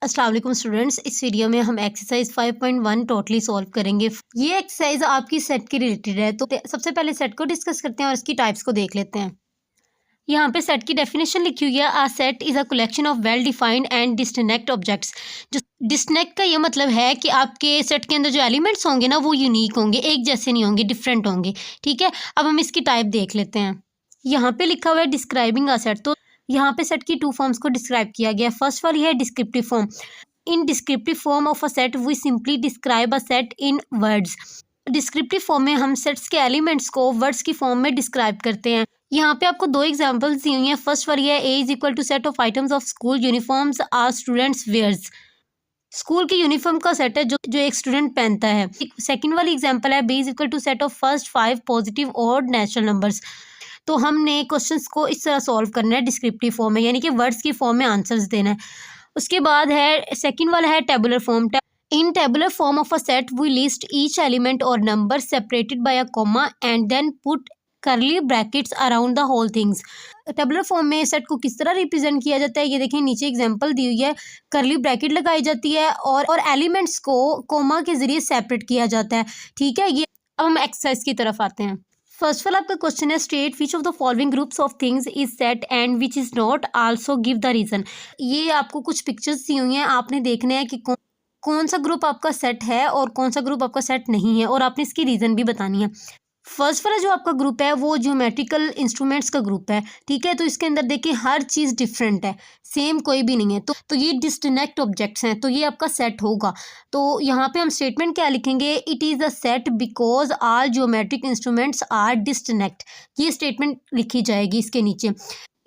अस्सलाम वालेकुम स्टूडेंट्स, इस वीडियो में हम एक्सरसाइज 5.1 टोटली सॉल्व करेंगे। ये एक्सरसाइज आपकी सेट के रिलेटेड है, तो सबसे पहले सेट को डिस्कस करते हैं और इसकी टाइप्स को देख लेते हैं। यहाँ पे सेट की डेफिनेशन लिखी हुई है। A set is a collection of well defined and disconnect objects. जो डिस्कनेक्ट का ये मतलब है कि आपके सेट के अंदर जो एलिमेंट्स होंगे ना, वो यूनिक होंगे, एक जैसे नहीं होंगे, डिफरेंट होंगे। ठीक है, अब हम इसकी टाइप देख लेते हैं। यहाँ पे लिखा हुआ है डिस्क्राइबिंग अ सेट, तो यहाँ पे सेट की 2 फॉर्म्स को डिस्क्राइब किया गया है। फर्स्ट वाली है descriptive form. In descriptive form of a set we simply describe a set in words. Descriptive form में हम सेट्स के एलिमेंट्स को वर्ड्स की फॉर्म में डिस्क्राइब करते हैं। यहाँ पे आपको 2 एग्जांपल्स दी हुई हैं। फर्स्ट वाली है A is equal to set of items of school uniforms our students wears. School की यूनिफॉर्म का सेट है जो एक स्टूडेंट पहनता है। सेकंड वाली एग्जांपल है B is equal to set of first 5 positive और नेचुरल नंबर्स। तो हमने क्वेश्चंस को इस तरह सॉल्व करना है डिस्क्रिप्टिव फॉर्म में, यानी कि वर्ड्स की फॉर्म में आंसर्स देना है। उसके बाद है सेकंड वाला है tabular form. In tabular form of a set we list each element or number separated by a comma and then put curly brackets around the whole things. Tabular form में set को किस तरह represent किया जाता है, ये देखें नीचे एग्जांपल दी हुई है। करली ब्रैकेट लगाई जाती है और एलिमेंट्स को कॉमा के जरिए सेपरेट किया जाता है। ठीक है, ये अब हम एक्सरसाइज की तरफ आते हैं। फर्स्ट वाला आपका क्वेश्चन है state which of the following groups of things is set and which is not, also give the reason. ये आपको कुछ पिक्चर्स दी हुई हैं, आपने देखना है कि कौन सा ग्रुप आपका सेट है और कौन सा ग्रुप आपका सेट नहीं है, और आपने इसकी रीजन भी बतानी है। फर्स्ट वाला जो आपका ग्रुप है वो ज्योमेट्रिकल इंस्ट्रूमेंट्स का ग्रुप है। ठीक है, तो इसके अंदर देखिए हर चीज़ डिफरेंट है, सेम कोई भी नहीं है। तो ये डिस्कनेक्ट ऑब्जेक्ट्स हैं, तो ये आपका सेट होगा। तो यहाँ पे हम स्टेटमेंट क्या लिखेंगे, it is a set because all geometric instruments are disconnect. ये स्टेटमेंट लिखी जाएगी इसके नीचे।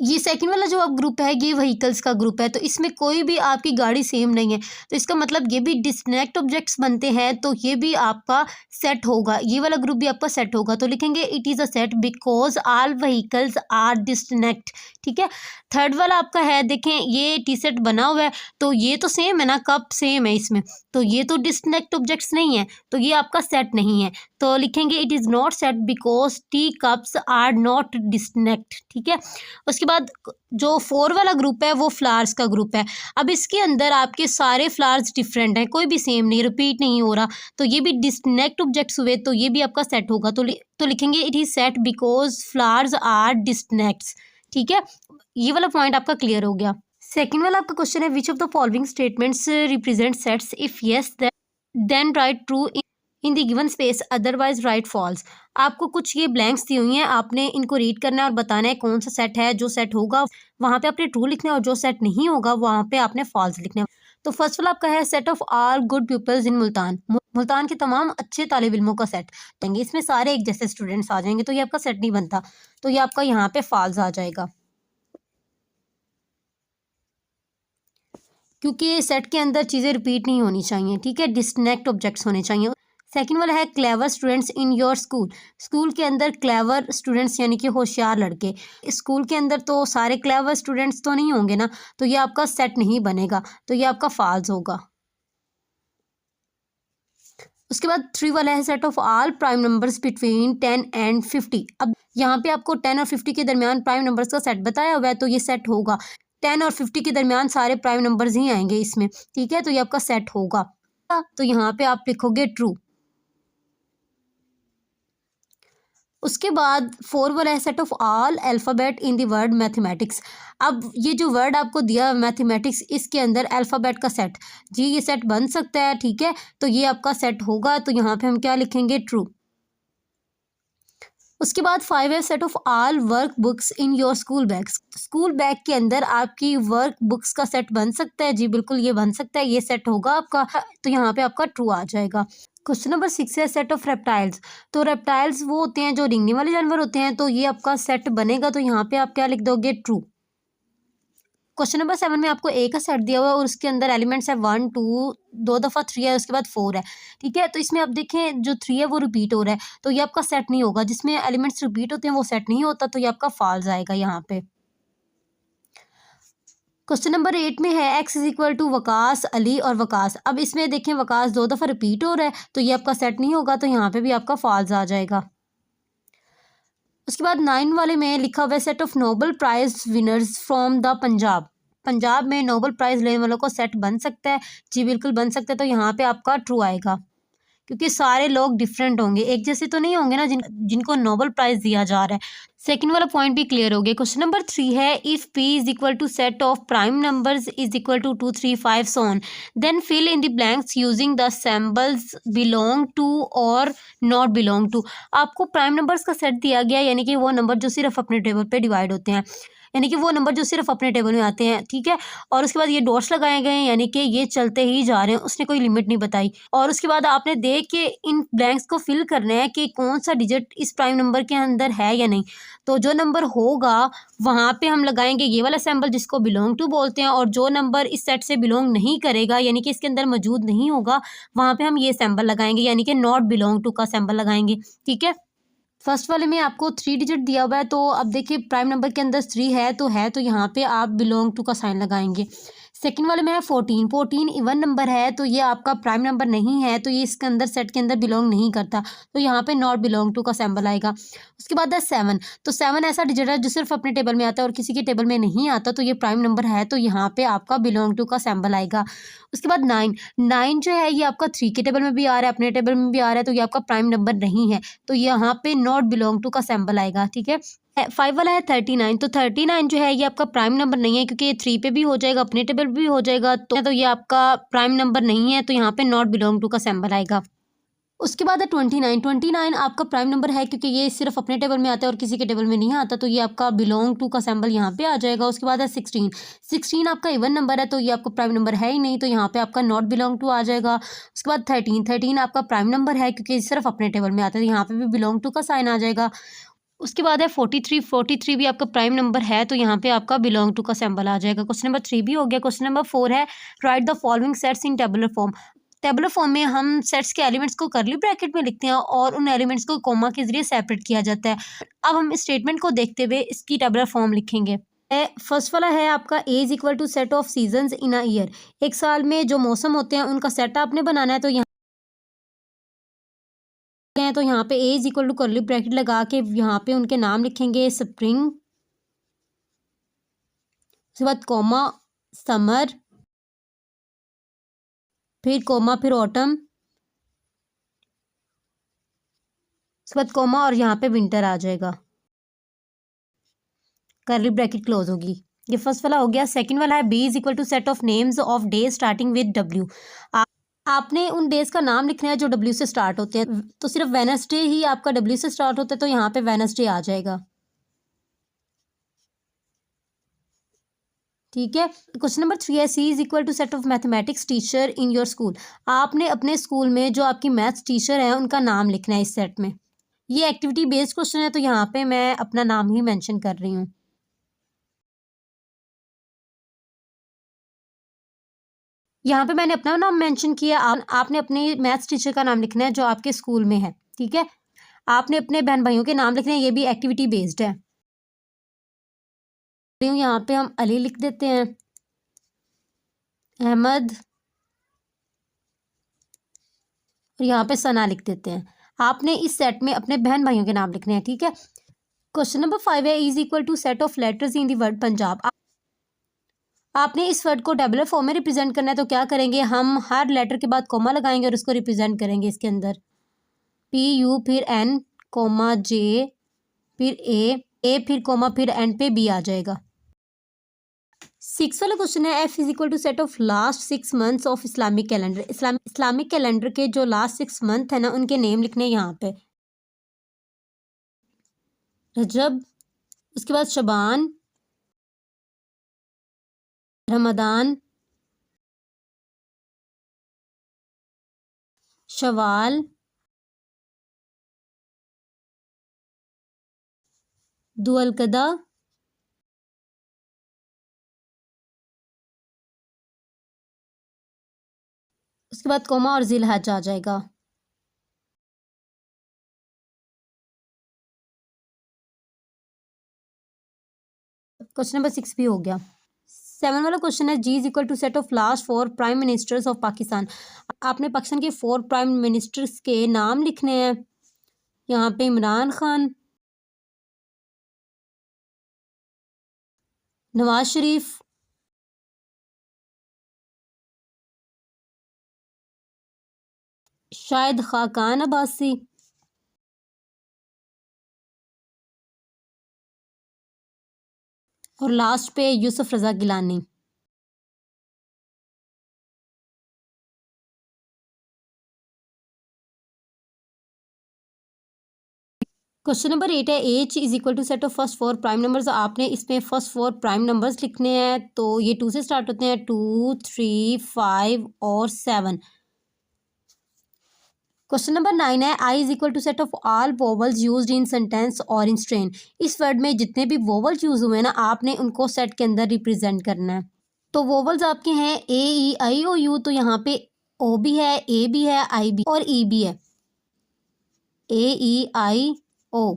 ये सेकंड वाला जो आप ग्रुप है ये व्हीकल्स का ग्रुप है, तो इसमें कोई भी आपकी गाड़ी सेम नहीं है, तो इसका मतलब ये भी डिस्कनेक्ट ऑब्जेक्ट्स बनते हैं, तो ये भी आपका सेट होगा, ये वाला ग्रुप भी आपका सेट होगा। तो लिखेंगे it is a set because all vehicles are disconnect. ठीक है, थर्ड वाला आपका है, देखें ये टी सेट बना हुआ है, तो ये तो सेम है ना, कप सेम है इसमें, तो ये तो डिस्कनेक्ट ऑब्जेक्ट्स नहीं है, तो ये आपका सेट नहीं है। तो लिखेंगे it is not set because tea cups are not disconnect. ठीक है, उसके बाद जो 4 वाला ग्रुप है वो फ्लावर्स का ग्रुप है। अब इसके अंदर आपके सारे फ्लावर्स डिफरेंट हैं, कोई भी सेम नहीं, रिपीट नहीं हो रहा, तो ये भी डिस्कनेक्ट ऑब्जेक्ट्स हुए, तो ये भी आपका सेट होगा। तो लिखेंगे it is set because flowers are disconnects. ठीक है, ये वाला पॉइंट आपका क्लियर हो गया। सेकेंड वाला आपका क्वेश्चन है which of the following statements represent sets, if yes then write true in the given space, otherwise write false. आपको कुछ ये ब्लैंक्स दी हुई हैं, आपने इनको रीड करना है और बताना है कौन सा सेट है। जो सेट होगा वहाँ पे आपने ट्रू लिखना है, और जो सेट नहीं होगा वहाँ पे आपने फॉल्स लिखना है। तो फर्स्ट वाला आपका है set of all good peoples in Multan. Multan के तमाम अच्छे तालिब इल्मों का सेट देंगे, इसमें सारे एक जैसे स्टूडेंट्स आ जाएंगे, तो ये आपका सेट नहीं बनता, तो ये आपका यहाँ पे फॉल्स आ जाएगा, क्योंकि सेट के अंदर चीज़ें रिपीट नहीं होनी चाहिए। ठीक है, डिस्कनेक्ट ऑब्जेक्ट्स होने चाहिए। सेकंड वाला है clever students in your school. School के अंदर क्लेवर स्टूडेंट्स यानी कि होशियार लड़के। स्कूल के अंदर तो सारे क्लेवर स्टूडेंट्स तो नहीं होंगे ना, तो ये आपका सेट नहीं बनेगा, तो ये आपका फॉल्स होगा। उसके बाद 3 वाला है set of all prime numbers between 10 and 50। अब यहाँ पे आपको 10 और 50 के दरमियान प्राइम नंबर्स का सेट बताया हुआ है, तो ये सेट होगा। 10 और 50 के दरमियान सारे प्राइम नंबर्स ही आएंगे इसमें। ठीक है, तो ये आपका सेट होगा, तो यहाँ पे आप लिखोगे ट्रू। उसके बाद 4 वाला है set of all alphabet in the word mathematics. अब ये जो वर्ड आपको दिया मैथमेटिक्स, इसके अंदर अल्फ़ाबेट का सेट, जी ये सेट बन सकता है। ठीक है, तो ये आपका सेट होगा, तो यहाँ पे हम क्या लिखेंगे ट्रू। उसके बाद 5 है set of all work books in your school bags. School bag के अंदर आपकी वर्क बुक्स का सेट बन सकता है, जी बिल्कुल ये बन सकता है, ये सेट होगा आपका, तो यहाँ पे आपका ट्रू आ जाएगा। क्वेश्चन नंबर 6 है सेट ऑफ रेप्टाइल्स। तो रेप्टाइल्स वो होते हैं जो रेंगने वाले जानवर होते हैं, तो ये आपका सेट बनेगा, तो यहाँ पे आप क्या लिख दोगे ट्रू। क्वेश्चन नंबर 7 में आपको ए का सेट दिया हुआ है और उसके अंदर एलिमेंट्स है 1 2, 2 दफ़ा 3 है, उसके बाद 4 है। ठीक है, तो इसमें आप देखें जो 3 है वो रिपीट हो रहा है, तो ये आपका सेट नहीं होगा। जिसमें एलिमेंट्स रिपीट होते हैं वो सेट नहीं होता, तो ये आपका फॉल्स आएगा यहाँ पे। क्वेश्चन नंबर 8 में है x is equal to Waqas Ali और वकास। अब इसमें देखें वकास 2 दफ़ा रिपीट हो रहा है, तो ये आपका सेट नहीं होगा, तो यहाँ पे भी आपका फॉल्स आ जाएगा। उसके बाद 9 वाले में लिखा हुआ है set of nobel prize winners from the Punjab. Punjab में नोबेल प्राइज़ लेने वालों का सेट बन सकता है? जी बिल्कुल बन सकता है, तो यहाँ पे आपका ट्रू आएगा, क्योंकि सारे लोग डिफरेंट होंगे, एक जैसे तो नहीं होंगे ना जिनको नोबेल प्राइज़ दिया जा रहा है। सेकंड वाला पॉइंट भी क्लियर हो गया। क्वेश्चन नंबर 3 है, if p is equal to set of prime numbers is equal to 2 3 5 so on, then fill in the blanks using the symbols belong to or not belong to. आपको prime numbers का set दिया गया, यानी कि वो number जो सिर्फ अपने टेबल पे डिवाइड होते हैं, यानी कि वो नंबर जो सिर्फ अपने टेबल में आते हैं, ठीक है। और उसके बाद ये डॉट्स लगाए गए हैं, यानी कि ये चलते ही जा रहे हैं, उसने कोई लिमिट नहीं बताई। और उसके बाद आपने देख के इन ब्लैंक्स को फिल करना है कि कौन सा डिजिट इस प्राइम नंबर के अंदर है या नहीं। तो जो नंबर होगा वहाँ पे हम लगाएंगे ये वाला सिंबल जिसको बिलोंग टू बोलते हैं, और जो नंबर इस सेट से बिलोंग नहीं करेगा, यानी कि इसके अंदर मौजूद नहीं होगा, वहाँ पे हम ये सिंबल लगाएंगे, यानी कि नॉट बिलोंग टू का सिंबल लगाएंगे, ठीक है। फर्स्ट वाले में आपको 3 डिजिट दिया हुआ है, तो अब देखिए प्राइम नंबर के अंदर 3 है तो यहाँ पे आप बिलोंग टू का साइन लगाएंगे। सेकंड वाले में है 14 इवन नंबर है, तो ये आपका प्राइम नंबर नहीं है, तो ये इसके अंदर सेट के अंदर बिलोंग नहीं करता, तो यहाँ पे नॉट बिलोंग टू का सिंबल आएगा। उसके बाद है 7, तो 7 ऐसा डिजिट है जो सिर्फ अपने टेबल में आता है और किसी के टेबल में नहीं आता, तो ये प्राइम नंबर है, तो यहाँ पे आपका बिलोंग टू का सिंबल आएगा। उसके बाद 9 जो है ये आपका 3 के टेबल में भी आ रहा है, अपने टेबल में भी आ रहा है, तो ये आपका प्राइम नंबर नहीं है, तो यहाँ पे नॉट बिलोंग टू का सिंबल आएगा, ठीक है। 5 वाला है 39, तो 39 जो है ये आपका प्राइम नंबर नहीं है, क्योंकि ये 3 पे भी हो जाएगा, अपने टेबल पे भी हो जाएगा, तो ये आपका प्राइम नंबर नहीं है, तो यहाँ पे नॉट बिलोंग टू का सिंबल आएगा। उसके बाद है 29 आपका प्राइम नंबर है, क्योंकि ये सिर्फ अपने टेबल में आता है और किसी के टेबल में नहीं आता, तो ये आपका बिलोंग टू का सिंबल यहाँ पे आ जाएगा। उसके बाद है 16 आपका इवन नंबर है, तो ये आपका प्राइम नंबर है ही नहीं, तो यहाँ पे आपका नॉट बिलोंग टू आ जाएगा। उसके बाद 13 आपका प्राइम नंबर है, क्योंकि सिर्फ अपने टेबल में आता है, यहाँ पे भी बिलोंग टू का साइन आ जाएगा। उसके बाद है 43 भी आपका प्राइम नंबर है, तो यहाँ पे आपका बिलोंग टू का सिंबल आ जाएगा। क्वेश्चन नंबर 3 भी हो गया। क्वेश्चन नंबर 4 है, right the following sets in tabular form. Tabular form में हम सेट्स के एलिमेंट्स को करली ब्रैकेट में लिखते हैं और उन एलिमेंट्स को कॉमा के जरिए सेपरेट किया जाता है। अब हम इस स्टेटमेंट को देखते हुए इसकी टेबुलर फॉर्म लिखेंगे। फर्स्ट वाला है आपका A is equal to set of seasons in a year. एक साल में जो मौसम होते हैं उनका सेट आपने बनाना है, तो यहाँ पे A is equal to curly bracket लगा के यहाँ पे उनके नाम लिखेंगे, स्प्रिंग, उसके बाद कॉमा समर, फिर कॉमा, फिर ऑटम, उसके बाद कॉमा और यहाँ पे विंटर आ जाएगा, कर्ली ब्रैकेट क्लोज होगी। ये फर्स्ट वाला हो गया। सेकंड वाला है B is equal to set of names of day starting with W. आपने उन डेज का नाम लिखना है जो डब्ल्यू से स्टार्ट होते हैं, तो सिर्फ वेनसडे ही आपका डब्ल्यू से स्टार्ट होता है, तो यहाँ पे वेनसडे आ जाएगा, ठीक है। क्वेश्चन नंबर 3 है, C is equal to set of mathematics teacher in your school. आपने अपने स्कूल में जो आपकी मैथ्स टीचर है उनका नाम लिखना है इस सेट में। ये एक्टिविटी बेस्ड क्वेश्चन है, तो यहाँ पे मैं अपना नाम ही मेंशन कर रही हूँ। यहाँ पे मैंने अपना नाम मेंशन किया, आपने अपने मैथ्स टीचर का नाम लिखना है जो आपके स्कूल में है, ठीक है। आपने अपने बहन भाइयों के नाम लिखने हैं, ये भी एक्टिविटी बेस्ड है। यहाँ पे हम अली लिख देते हैं, अहमद, और यहाँ पे सना लिख देते हैं। आपने इस सेट में अपने बहन भाइयों के नाम लिखने हैं, ठीक है। क्वेश्चन नंबर 5 है, is equal to set of letters in the word Punjab. आपने इस वर्ड को टेबुलर फॉर्म में रिप्रेजेंट करना है, तो क्या करेंगे, हम हर लेटर के बाद कॉमा लगाएंगे और उसको रिप्रेजेंट करेंगे इसके अंदर। PU, फिर N, कोमा J, फिर A फिर कोमा, फिर एंड पे B आ जाएगा। 6 वाला क्वेश्चन है, F is equal to set of last 6 months of Islamic calendar. Islamic calendar के जो लास्ट 6 मंथ है ना, उनके नेम लिखने हैं यहाँ पे। रजब, उसके बाद शबान, रमदान, शवाल, दुअलकदा, उसके बाद कोमा और जिलहज आ जाएगा। क्वेश्चन नंबर 6 भी हो गया। 7 वाला क्वेश्चन है, G is equal to set of last 4 prime ministers of Pakistan. आपने पाकिस्तान के 4 प्राइम मिनिस्टर्स के नाम लिखने हैं। यहाँ पे इमरान खान, नवाज शरीफ, शाहिद खाकान अब्बासी, और लास्ट पे यूसुफ रजा गिलानी। क्वेश्चन नंबर 8 है H is equal to set of first four prime numbers. आपने इसमें फर्स्ट फोर प्राइम नंबर्स लिखने हैं, तो ये 2 से स्टार्ट होते हैं, 2, 3, 5 और 7। क्वेश्चन नंबर 9 है I is equal to set of all vowels used in sentence or in strain. इस वर्ड में जितने भी वोवल्स यूज हुए हैं ना, आपने उनको सेट के अंदर रिप्रेजेंट करना है। तो वोवल्स आपके हैं ए ई आई ओ यू, तो यहाँ पे ओ भी है, ए भी है, आई भी और ई भी है। ए ई आई ओ,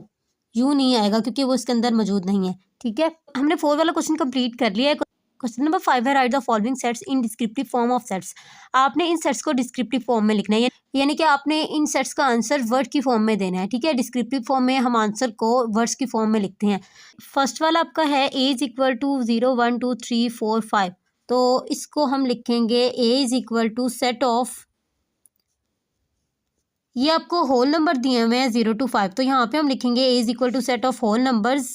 यू नहीं आएगा क्योंकि वो इसके अंदर मौजूद नहीं है। ठीक है, हमने 4 वाला क्वेश्चन कंप्लीट कर लिया है। क्वेश्चन नंबर 5 है right the following sets in descriptive form of sets. आपने इन सेट्स को डिस्क्रिप्टिव फॉर्म में लिखना है, यानी कि आपने इन सेट्स का आंसर वर्ड की फॉर्म में देना है। ठीक है, डिस्क्रिप्टिव फॉर्म में हम आंसर को वर्ड्स की फॉर्म में लिखते हैं। फर्स्ट वाला आपका है ए इज इक्वल टू 0, 1, 2, 3, 4, 5, तो इसको हम लिखेंगे A is equal to set of, ये आपको होल नंबर दिए हुए हैं 0 to 5, तो यहाँ पे हम लिखेंगे A is equal to set of whole numbers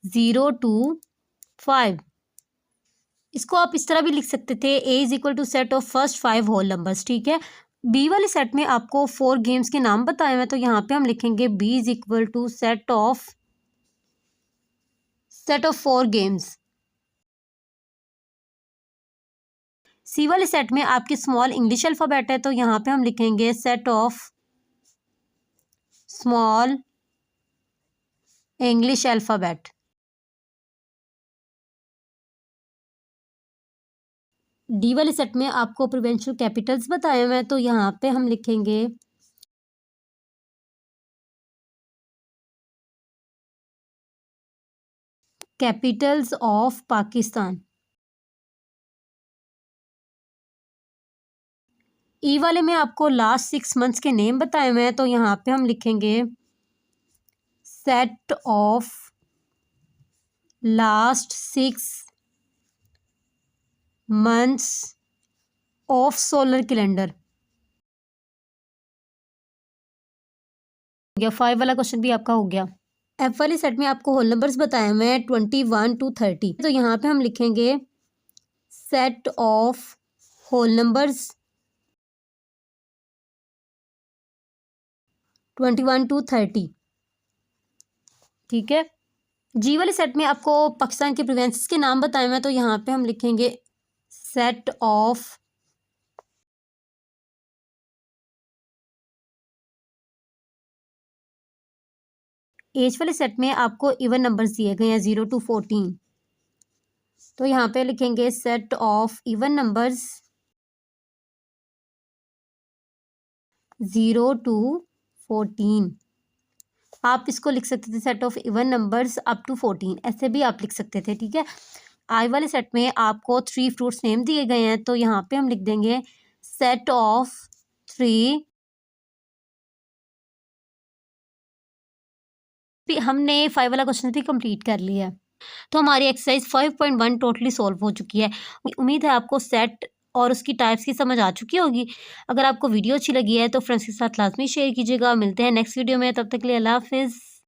0 to 5। इसको आप इस तरह भी लिख सकते थे, A is equal to set of first 5 whole numbers. ठीक है, बी वाले सेट में आपको 4 गेम्स के नाम बताए हुए हैं, तो यहाँ पे हम लिखेंगे B is equal to set of 4 games. C वाले सेट में आपके स्मॉल इंग्लिश अल्फ़ाबेट है, तो यहाँ पे हम लिखेंगे set of small English alphabet. D वाले सेट में आपको प्रोवेंशियल कैपिटल्स बताए हुए हैं, तो यहाँ पे हम लिखेंगे कैपिटल्स ऑफ पाकिस्तान। ई वाले में आपको लास्ट 6 मंथ्स के नेम बताए हुए हैं, तो यहाँ पे हम लिखेंगे set of last 6 months of solar calendar. हो गया, 5 वाला क्वेश्चन भी आपका हो गया। एफ वाले सेट में आपको होल नंबर्स बताए हुए हैं 21 to 30, तो यहाँ पे हम लिखेंगे set of whole numbers 21 to 30। ठीक है, जी वाले सेट में आपको पाकिस्तान के प्रोविंसेस के नाम बताए हुए हैं, तो यहाँ पे हम लिखेंगे सेट ऑफ एज वाले सेट में आपको इवन नंबर्स दिए गए हैं 0 to 14, तो यहाँ पे लिखेंगे set of even numbers 0 to 14। आप इसको लिख सकते थे set of even numbers up to 14, ऐसे भी आप लिख सकते थे। ठीक है, आई वाले सेट में आपको 3 फ्रूट्स नेम दिए गए हैं, तो यहाँ पे हम लिख देंगे सेट ऑफ 3। हमने 5 वाला क्वेश्चन भी कंप्लीट कर लिया है, तो हमारी एक्सरसाइज 5.1 टोटली सॉल्व हो चुकी है। उम्मीद है आपको सेट और उसकी टाइप्स की समझ आ चुकी होगी। अगर आपको वीडियो अच्छी लगी है तो फ्रेंड्स के साथ लाजमी शेयर कीजिएगा। मिलते हैं नेक्स्ट वीडियो में, तब तक के लिए अल्लाह हाफिज़।